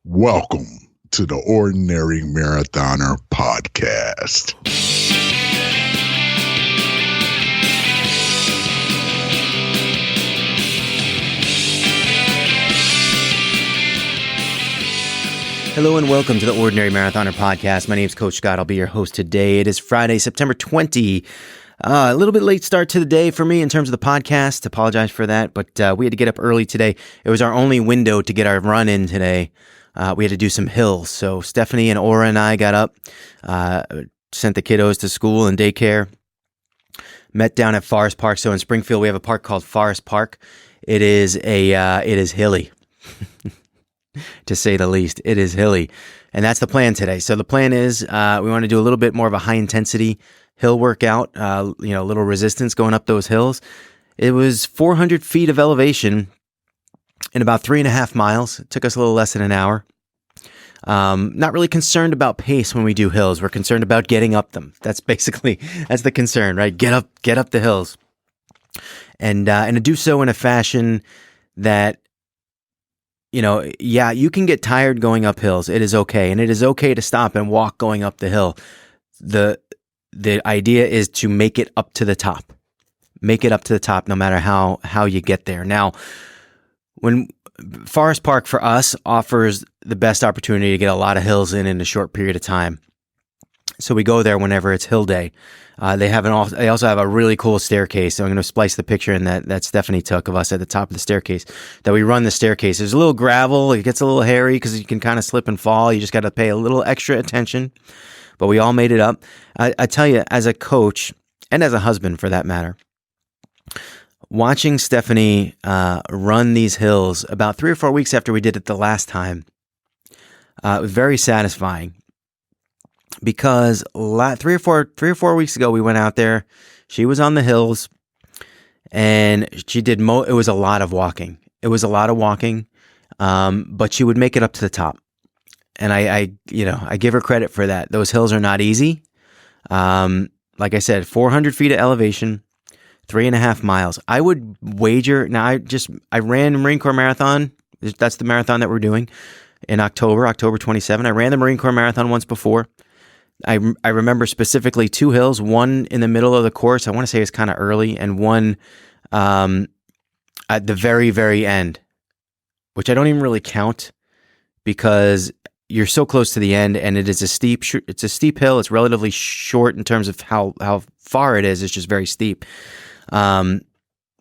Welcome to the Ordinary Marathoner Podcast. Hello and welcome to the Ordinary Marathoner Podcast. My name is Coach Scott. I'll be your host today. It is Friday, September 20. A little bit late start to the day for me in terms of the podcast. Apologize for that, but we had to get up early today. It was our only window to get our run in today. We had to do some hills. So Stephanie and Aura and I got up, sent the kiddos to school and daycare, met down at Forest Park. So in Springfield, we have a park called Forest Park. It is hilly. To say the least. It is hilly. And that's the plan today. So the plan is we want to do a little bit more of a high intensity hill workout, a little resistance going up those hills. It was 400 feet of elevation in about 3.5 miles. It took us a little less than an hour. Not really concerned about pace when we do hills. We're concerned about getting up them. That's the concern, right? Get up the hills. And to do so in a fashion that, you can get tired going up hills. It is okay. And it is okay to stop and walk going up the hill. The idea is to make it up to the top. Make it up to the top no matter how you get there. Now, when Forest Park for us offers the best opportunity to get a lot of hills in a short period of time. So we go there whenever it's hill day. They also have a really cool staircase. So I'm going to splice the picture in that Stephanie took of us at the top of the staircase. That we run the staircase. There's a little gravel. It gets a little hairy because you can kind of slip and fall. You just got to pay a little extra attention. But we all made it up. I tell you, as a coach and as a husband for that matter, watching Stephanie run these hills about 3 or 4 weeks after we did it the last time was very satisfying. Because 3 or 4 weeks ago, we went out there. She was on the hills, and she did. It was a lot of walking. But she would make it up to the top, and I give her credit for that. Those hills are not easy. Like I said, 400 feet of elevation, 3.5 miles. I would wager. Now, I ran the Marine Corps Marathon. That's the marathon that we're doing in October 27. I ran the Marine Corps Marathon once before. I remember specifically 2 hills, one in the middle of the course. I want to say it's kind of early, and one at the very, very end, which I don't even really count because you're so close to the end, and it's a steep hill. It's relatively short in terms of how far it is. It's just very steep. But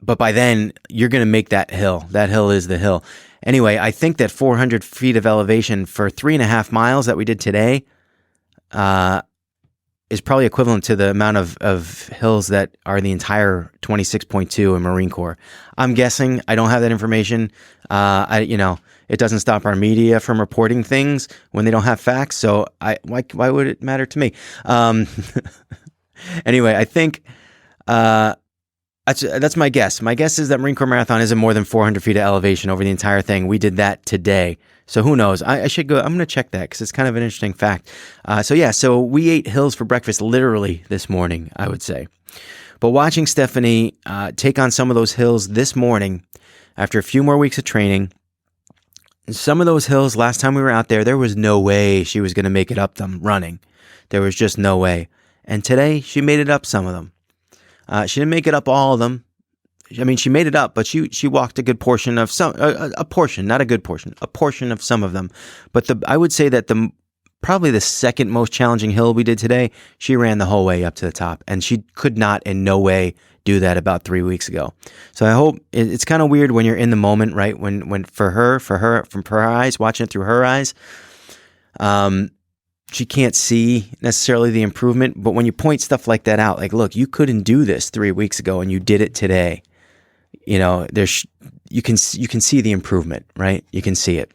by then, you're going to make that hill. That hill is the hill. Anyway, I think that 400 feet of elevation for 3.5 miles that we did today is probably equivalent to the amount of hills that are the entire 26.2 in Marine Corps. I'm guessing. I don't have that information. It doesn't stop our media from reporting things when they don't have facts. So why would it matter to me? Anyway, I think that's my guess. My guess is that Marine Corps Marathon isn't more than 400 feet of elevation over the entire thing. We did that today. So who knows? I should go. I'm going to check that because it's kind of an interesting fact. So we ate hills for breakfast literally this morning, I would say. But watching Stephanie take on some of those hills this morning after a few more weeks of training, some of those hills last time we were out there was no way she was going to make it up them running. There was just no way. And today she made it up some of them. She didn't make it up all of them. I mean, she made it up, but she walked a good portion of some, a portion, not a good portion, a portion of some of them. But I would say that probably the second most challenging hill we did today, she ran the whole way up to the top, and she could not in no way do that about 3 weeks ago. So I hope it's kind of weird when you're in the moment, right? When for her, from her eyes, watching it through her eyes, she can't see necessarily the improvement. But when you point stuff like that out, like, look, you couldn't do this 3 weeks ago, and you did it today. You can see the improvement, right? You can see it.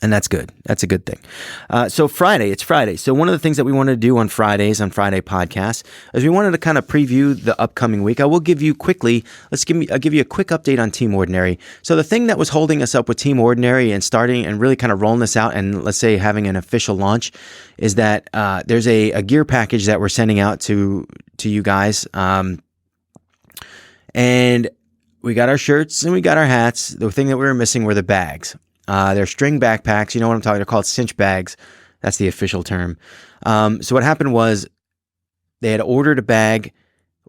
And that's good. That's a good thing. So it's Friday. So one of the things that we wanted to do on Friday podcasts is we wanted to kind of preview the upcoming week. I will give you quickly, I'll give you a quick update on Team Ordinary. So the thing that was holding us up with Team Ordinary and starting and really kind of rolling this out and let's say having an official launch is that there's a gear package that we're sending out to you guys. And we got our shirts and we got our hats. The thing that we were missing were the bags. They're string backpacks. You know what I'm talking about? They're called cinch bags. That's the official term. So what happened was they had ordered a bag.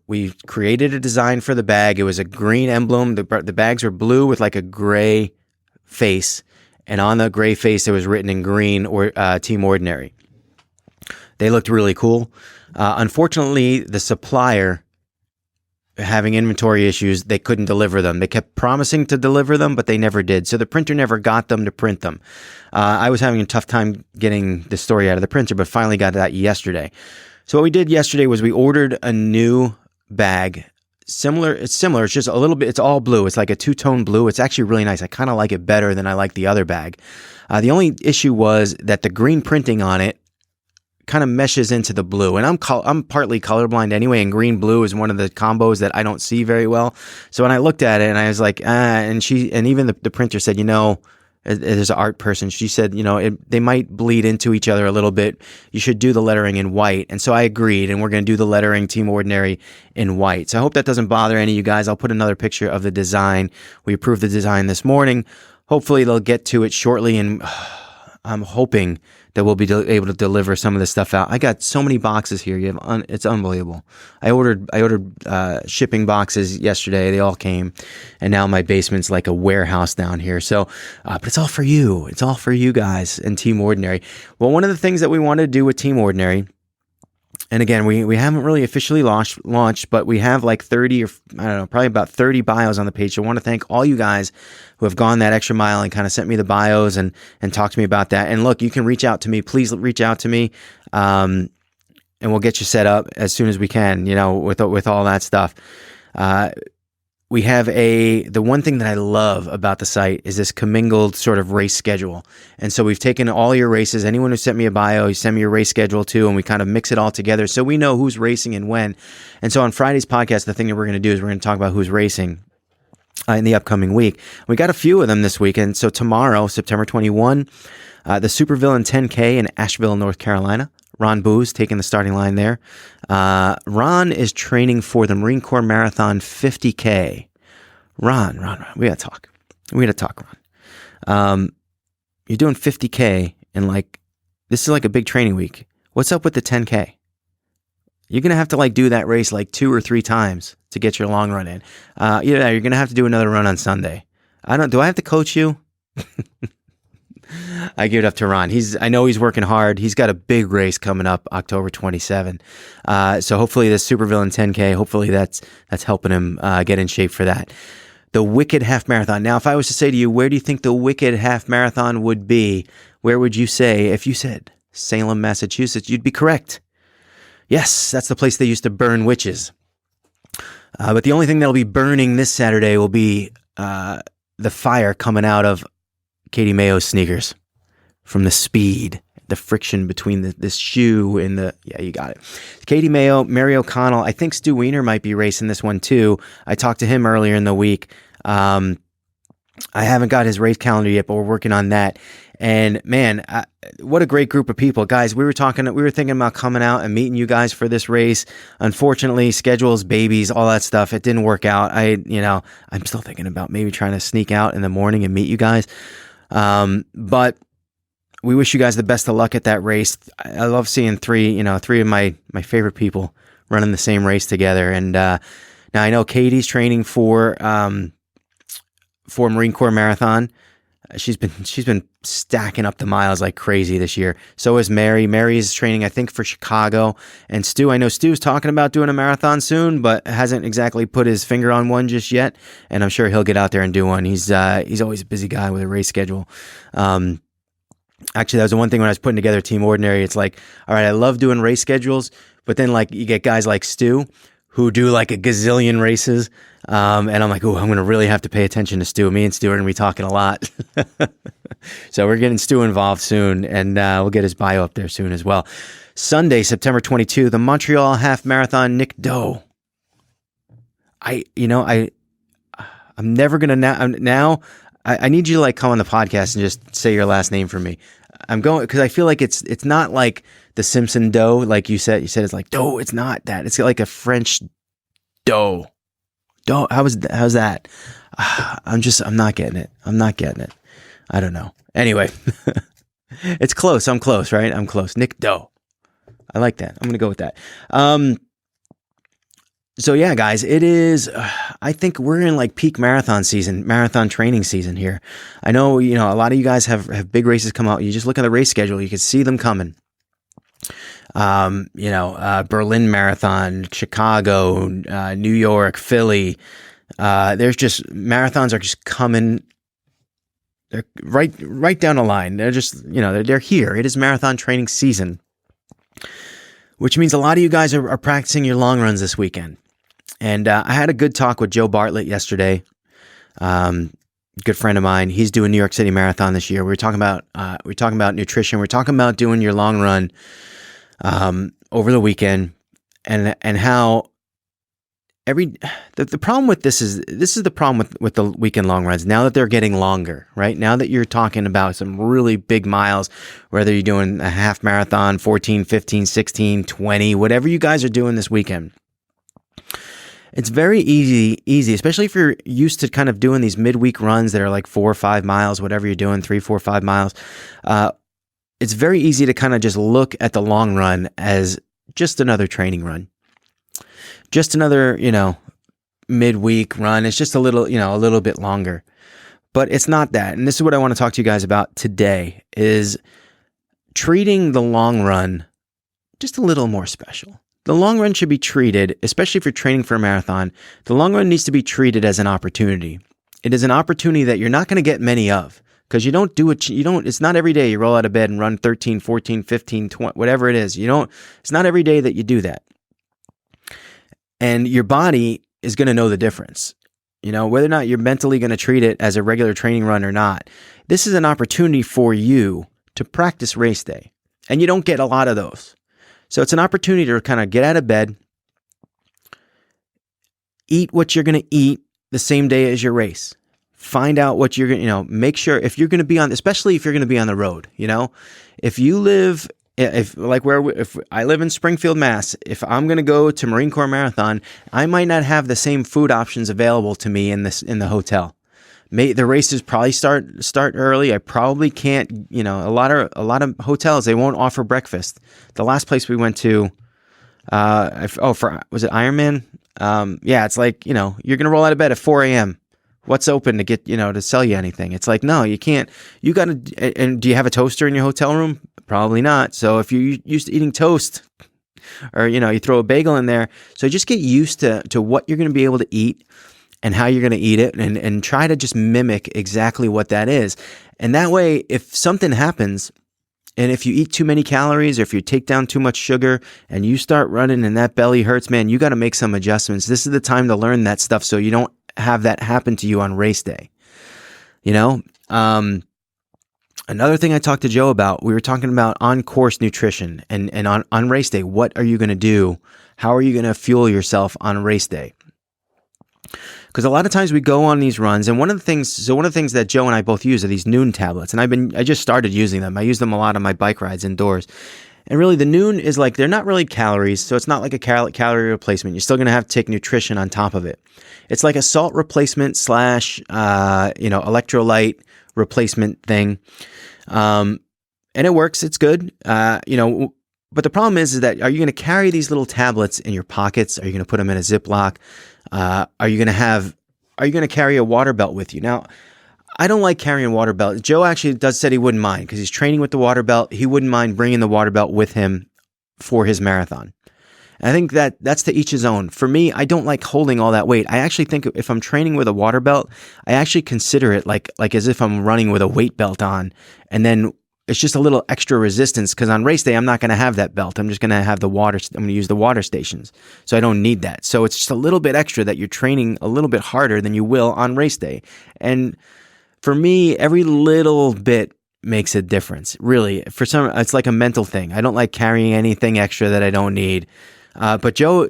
We created a design for the bag. It was a green emblem. The bags were blue with like a gray face. And on the gray face, it was written in green, or Team Ordinary. They looked really cool. Unfortunately, the supplier, having inventory issues, they couldn't deliver them. They kept promising to deliver them, but they never did. So the printer never got them to print them. I was having a tough time getting the story out of the printer, but finally got that yesterday. So what we did yesterday was we ordered a new bag. It's similar. It's just a little bit, it's all blue. It's like a two-tone blue. It's actually really nice. I kind of like it better than I like the other bag. The only issue was that the green printing on it kind of meshes into the blue, and I'm partly colorblind anyway, and green blue is one of the combos that I don't see very well. So when I looked at it, and I was like, and even the printer said, there's an art person. She said, they might bleed into each other a little bit. You should do the lettering in white. And so I agreed, and we're going to do the lettering Team Ordinary in white. So I hope that doesn't bother any of you guys. I'll put another picture of the design. We approved the design this morning. Hopefully they'll get to it shortly, and I'm hoping that we'll be able to deliver some of this stuff out. I got so many boxes here. It's unbelievable. I ordered shipping boxes yesterday. They all came, and now my basement's like a warehouse down here. So, but it's all for you. It's all for you guys and Team Ordinary. Well, one of the things that we wanted to do with Team Ordinary, and again, we haven't really officially launched, but we have like 30 or I don't know, probably about 30 bios on the page. So I want to thank all you guys who have gone that extra mile and kind of sent me the bios and talked to me about that. And look, you can reach out to me. Please reach out to me, and we'll get you set up as soon as we can, with all that stuff. We have the one thing that I love about the site is this commingled sort of race schedule. And so we've taken all your races. Anyone who sent me a bio, you send me your race schedule too, and we kind of mix it all together so we know who's racing and when. And so on Friday's podcast, the thing that we're going to do is we're going to talk about who's racing in the upcoming week. We got a few of them this week. And so tomorrow, September 21, the Supervillain 10K in Asheville, North Carolina. Ron Booz taking the starting line there. Ron is training for the Marine Corps Marathon 50K. Ron, we gotta talk. Ron. You're doing 50K, and this is like a big training week. What's up with the 10K? You're gonna have to do that race 2 or 3 times to get your long run in. You're gonna have to do another run on Sunday. Do I have to coach you? I give it up to Ron. I know he's working hard. He's got a big race coming up October 27. So hopefully this Supervillain 10K, hopefully that's helping him get in shape for that. The Wicked Half Marathon. Now, if I was to say to you, where do you think the Wicked Half Marathon would be? Where would you say? If you said Salem, Massachusetts, you'd be correct. Yes, that's the place they used to burn witches. But the only thing that'll be burning this Saturday will be the fire coming out of Katie Mayo's sneakers from the speed, the friction between this shoe and you got it. Katie Mayo, Mary O'Connell. I think Stu Wiener might be racing this one too. I talked to him earlier in the week. I haven't got his race calendar yet, but we're working on that. And man, what a great group of people, guys. We were thinking about coming out and meeting you guys for this race. Unfortunately, schedules, babies, all that stuff, it didn't work out. I'm still thinking about maybe trying to sneak out in the morning and meet you guys. But we wish you guys the best of luck at that race. I love seeing three of my favorite people running the same race together. And now I know Katie's training for Marine Corps Marathon. She's been stacking up the miles like crazy this year. So is Mary. Mary is training, I think, for Chicago. And Stu, I know Stu's talking about doing a marathon soon, but hasn't exactly put his finger on one just yet. And I'm sure he'll get out there and do one. He's always a busy guy with a race schedule. Actually, that was the one thing when I was putting together Team Ordinary. It's like, all right, I love doing race schedules, but then you get guys like Stu who do a gazillion races. And I'm like, I'm going to really have to pay attention to Stu. Me and Stu are going to be talking a lot. So we're getting Stu involved soon, and we'll get his bio up there soon as well. Sunday, September 22, the Montreal Half Marathon, Nick Doe. I'm never going to now. I need you to come on the podcast and just say your last name for me. I'm going because I feel like it's not like the Simpson dough, like you said. You said it's like dough. It's not that. It's like a French dough. Dough. How's that? I'm not getting it. I don't know. Anyway, it's close. I'm close, right? I'm close. Nick Doe. I like that. I'm going to go with that. So yeah, guys, it is, I think we're in like peak marathon season, marathon training season here. I know, a lot of you guys have big races come out. You just look at the race schedule, you can see them coming. Berlin Marathon, Chicago, New York, Philly. There's just, marathons are just coming. They're right down the line. They're just, they're here. It is marathon training season, which means a lot of you guys are practicing your long runs this weekend. And I had a good talk with Joe Bartlett yesterday. Good friend of mine. He's doing New York City Marathon this year. We're talking about nutrition. We're talking about doing your long run over the weekend, and how the problem with this is the problem with the weekend long runs. Now that they're getting longer, right? Now that you're talking about some really big miles, whether you're doing a half marathon, 14, 15, 16, 20, whatever you guys are doing this weekend. It's very easy, especially if you're used to kind of doing these midweek runs that are like 4 or 5 miles, whatever you're doing, 3, 4, 5 miles. It's very easy to kind of just look at the long run as just another training run, just another, midweek run. It's just a little bit longer, but it's not that. And this is what I want to talk to you guys about today, is treating the long run just a little more special. The long run should be treated, especially if you're training for a marathon, the long run needs to be treated as an opportunity. It is an opportunity that you're not going to get many of, because it's not every day you roll out of bed and run 13, 14, 15, 20, whatever it is. It's not every day that you do that. And your body is going to know the difference. Whether or not you're mentally going to treat it as a regular training run or not. This is an opportunity for you to practice race day. And you don't get a lot of those. So it's an opportunity to kind of get out of bed, eat what you're going to eat the same day as your race. Find out what you're going to, make sure if you're going to be especially if you're going to be on the road, if I live in Springfield, Mass, if I'm going to go to Marine Corps Marathon, I might not have the same food options available to me in the hotel. The races probably start early. I probably can't, a lot of hotels, they won't offer breakfast. The last place we went to, was it Ironman? Yeah, it's like, you're going to roll out of bed at 4 a.m. What's open to get, to sell you anything? It's like, no, you can't. You got to, and do you have a toaster in your hotel room? Probably not. So if you're used to eating toast, or, you throw a bagel in there. So just get used to what you're going to be able to eat and how you're going to eat it, and try to just mimic exactly what that is. And that way, if something happens, and if you eat too many calories, or if you take down too much sugar and you start running and that belly hurts, man, you got to make some adjustments. This is the time to learn that stuff so you don't have that happen to you on race day. Another thing I talked to Joe about, we were talking about on-course nutrition and on race day. What are you going to do? How are you going to fuel yourself on race day? Because a lot of times we go on these runs, and one of the things that Joe and I both use are these Noon tablets, and I just started using them. I use them a lot on my bike rides indoors. And really, the Noon is like, they're not really calories, so it's not like a calorie replacement. You're still going to have to take nutrition on top of it. It's like a salt replacement / electrolyte replacement thing. And it works. It's good. But the problem is that, are you going to carry these little tablets in your pockets? Are you going to put them in a Ziploc? Are you going to carry a water belt with you? Now, I don't like carrying water belt. Joe actually said he wouldn't mind, because he's training with the water belt. He wouldn't mind bringing the water belt with him for his marathon. And I think that's to each his own. For me, I don't like holding all that weight. I actually think if I'm training with a water belt, I actually consider it like as if I'm running with a weight belt on, and then it's just a little extra resistance, because on race day, I'm not going to have that belt. I'm just going to have I'm going to use the water stations. So I don't need that. So it's just a little bit extra that you're training a little bit harder than you will on race day. And for me, every little bit makes a difference. Really, for some, it's like a mental thing. I don't like carrying anything extra that I don't need. But Joe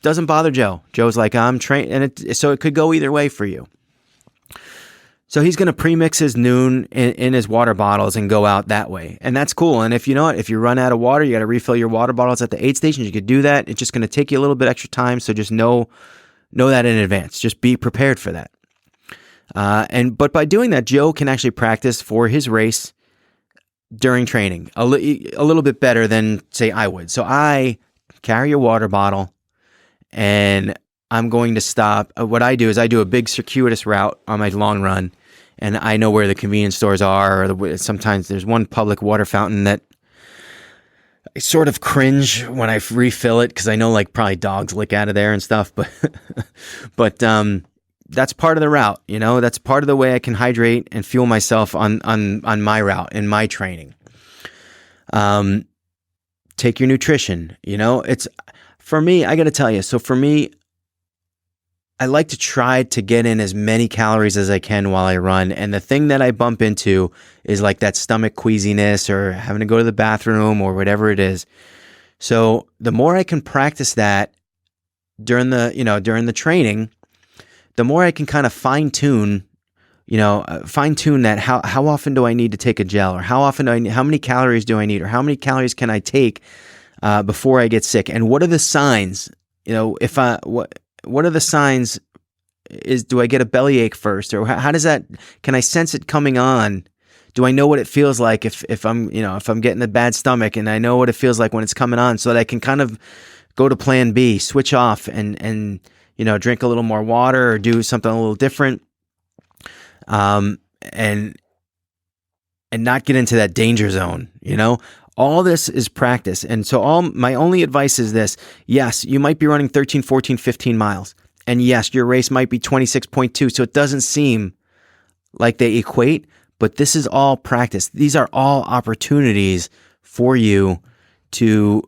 doesn't bother Joe. Joe's like, I'm trained, and so it could go either way for you. So he's going to premix his Noon in his water bottles and go out that way. And that's cool. And if you run out of water, you got to refill your water bottles at the aid stations. You could do that. It's just going to take you a little bit extra time. So just know that in advance. Just be prepared for that. But by doing that, Joe can actually practice for his race during training a little bit better than, say, I would. So I carry a water bottle, and I'm going to stop. What I do is I do a big circuitous route on my long run, and I know where the convenience stores are. Or sometimes there's one public water fountain that I sort of cringe when I refill it because I know like probably dogs lick out of there and stuff. But that's part of the route. That's part of the way I can hydrate and fuel myself on my route in my training. Take your nutrition. It's for me. I got to tell you. So for me, I like to try to get in as many calories as I can while I run. And the thing that I bump into is like that stomach queasiness or having to go to the bathroom or whatever it is. So the more I can practice that during the training, the more I can kind of fine tune that how often do I need to take a gel, or how many calories do I need, or how many calories can I take before I get sick? And what are the signs? What are the signs? Do I get a bellyache first, or how does that? Can I sense it coming on? Do I know what it feels like if I'm getting a bad stomach, and I know what it feels like when it's coming on, so that I can kind of go to plan B, switch off, and drink a little more water or do something a little different, and not get into that danger zone. All this is practice. And so my only advice is this. Yes, you might be running 13, 14, 15 miles. And yes, your race might be 26.2. So it doesn't seem like they equate, but this is all practice. These are all opportunities for you to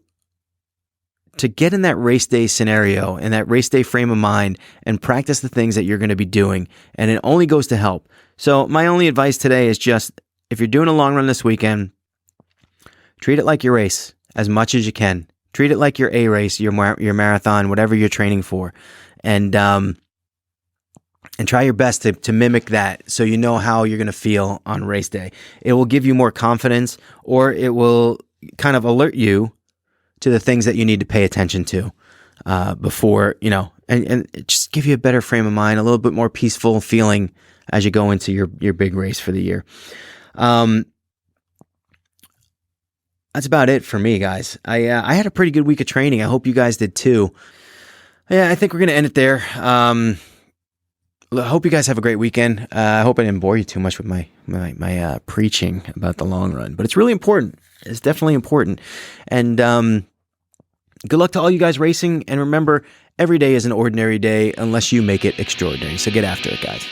get in that race day scenario and that race day frame of mind and practice the things that you're going to be doing. And it only goes to help. So my only advice today is just, if you're doing a long run this weekend, treat it like your race as much as you can. Treat it like your A race, your marathon, whatever you're training for, and try your best to mimic that, so you know how you're going to feel on race day. It will give you more confidence, or it will kind of alert you to the things that you need to pay attention to before, and just give you a better frame of mind, a little bit more peaceful feeling as you go into your big race for the year. That's about it for me, guys. I had a pretty good week of training. I hope you guys did too. Yeah, I think we're going to end it there. I hope you guys have a great weekend. I hope I didn't bore you too much with my preaching about the long run, but it's really important. It's definitely important. And good luck to all you guys racing. And remember, every day is an ordinary day unless you make it extraordinary. So get after it, guys.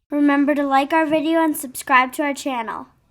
Remember to like our video and subscribe to our channel.